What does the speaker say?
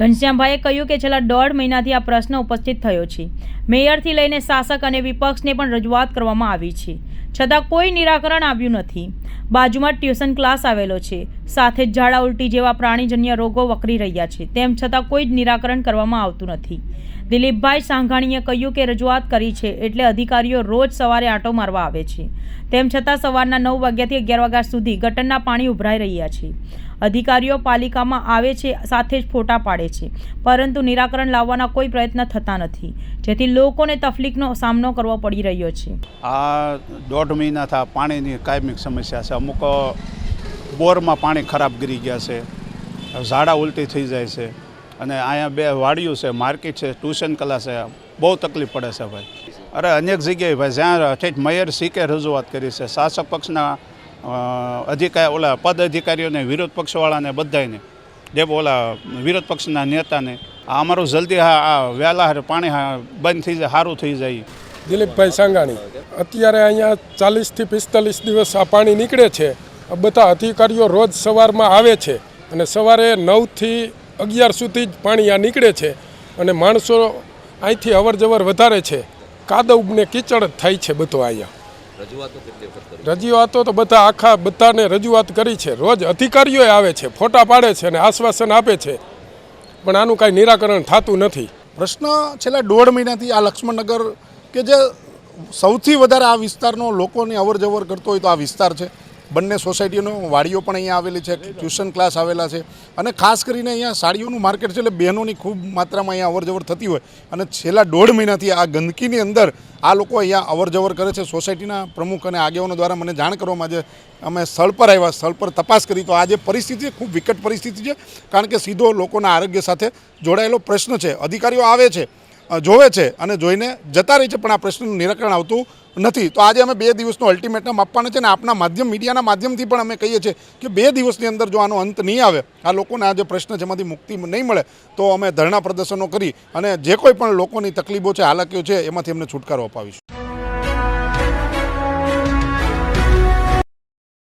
ઘનશ્યામભાઈએ કહ્યું કે છેલ્લા 1.5 મહિનાથી આ પ્રશ્ન ઉપસ્થિત થયો છે। મેયરથી લઈને શાસક અને વિપક્ષને પણ રજૂઆત કરવામાં આવી છે, છતાં કોઈ નિરાકરણ આવ્યું નથી। બાજુમાં ટ્યુશન ક્લાસ આવેલો છે, સાથે જ ઝાડા ઉલટી જેવા પ્રાણીજન્ય રોગો વકરી રહ્યા છે, તેમ છતાં કોઈ જ નિરાકરણ કરવામાં આવતું નથી। દિલીપભાઈ સાંઘાણીએ કહ્યું કે રજૂઆત કરી છે એટલે અધિકારીઓ રોજ સવારે આંટો મારવા આવે છે, તેમ છતાં સવારના 9 વાગ્યાથી 11 વાગ્યા સુધી ગટરના પાણી ઉભરાઈ રહ્યા છે। અધિકારીઓ પાલિકામાં આવે છે, સાથે જ ફોટા પાડે છે, પરંતુ નિરાકરણ લાવવાના કોઈ પ્રયત્ન થતા નથી, જેથી લોકોને તકલીફનો સામનો કરવો પડી રહ્યો છે। આ 1.5 મહિનાથી પાણીની કાયમી સમસ્યા છે। અમુક બોરમાં પાણી ખરાબ ગરી ગયા છે, ઝાડા ઉલટી થઈ જાય છે, અને અહીંયા 2 વાડીઓ છે, માર્કેટ છે, ટ્યુશન ક્લાસ છે, બહુ તકલીફ પડે છે ભાઈ। અરે અનેક જગ્યાએ ભાઈ જ્યાં ઠેઠ મેયર સીકે રજૂઆત કરી છે, શાસક પક્ષના ઓલા પદ અધિકારીઓને, વિરોધ પક્ષવાળાને, બધાને વિરોધ પક્ષના નેતાને આ અમારું જલ્દી આ વહેલા પાણી બંધ થઈ જાય, સારું થઈ જાય। દિલીપભાઈ સાંઘાણી, અત્યારે અહીંયા 40 થી 45 દિવસ આ પાણી નીકળે છે। બધા અધિકારીઓ રોજ સવારમાં આવે છે અને સવારે 9 થી 11 સુધી જ પાણી આ નીકળે છે, અને માણસો અહીંથી અવર જવર વધારે છે, કાદવ ને કીચડ થાય છે બધો અહીંયા। રજૂઆતો તો બધાને રજૂઆત કરી છે, રોજ અધિકારીઓ આવે છે, ફોટા પાડે છે અને આશ્વાસન આપે છે, પણ આનું કાંઈ નિરાકરણ થતું નથી। પ્રશ્ન છેલ્લા 1.5 મહિનાથી આ લક્ષ્મણનગર કે જે સૌથી વધારે આ વિસ્તારનો લોકોની અવર જવર કરતો હોય તો આ વિસ્તાર છે। બંને સોસાયટીનો વાડીઓ પણ અહીંયા આવેલી છે, ટ્યુશન ક્લાસ આવેલા છે, અને ખાસ કરીને અહીંયા સાડીઓનું માર્કેટ છે, એટલે બહેનોની ખૂબ માત્રામાં અહીંયા અવર જવર થતી હોય, અને છેલ્લા 1.5 મહિનાથી આ ગંદકીની અંદર આ લોકો અહીંયા અવર જવર કરે છે। સોસાયટીના પ્રમુખ અને આગેવાનો દ્વારા મને જાણ કરવામાં આજે અમે સ્થળ પર આવ્યા, સ્થળ પર તપાસ કરી તો આ જે પરિસ્થિતિ છે ખૂબ વિકટ પરિસ્થિતિ છે, કારણ કે સીધો લોકોના આરોગ્ય સાથે જોડાયેલો પ્રશ્ન છે। અધિકારીઓ આવે છે, જોવે છે અને જોઈને જતા રહે છે, પણ આ પ્રશ્નનું નિરાકરણ આવતું નથી। તો આજે અમે 2 દિવસનો અલ્ટિમેટમ આપવાના છે, અને આપના માધ્યમ, મીડિયાના માધ્યમથી પણ અમે કહીએ છીએ કે 2 દિવસની અંદર જો આનો અંત નહીં આવે, આ લોકોને આ જે પ્રશ્ન છે એમાંથી મુક્તિ નહીં મળે, તો અમે ધરણા પ્રદર્શનો કરી અને જે કોઈ પણ લોકોની તકલીફો છે, હાલાકીઓ છે, એમાંથી અમને છુટકારો અપાવીશું।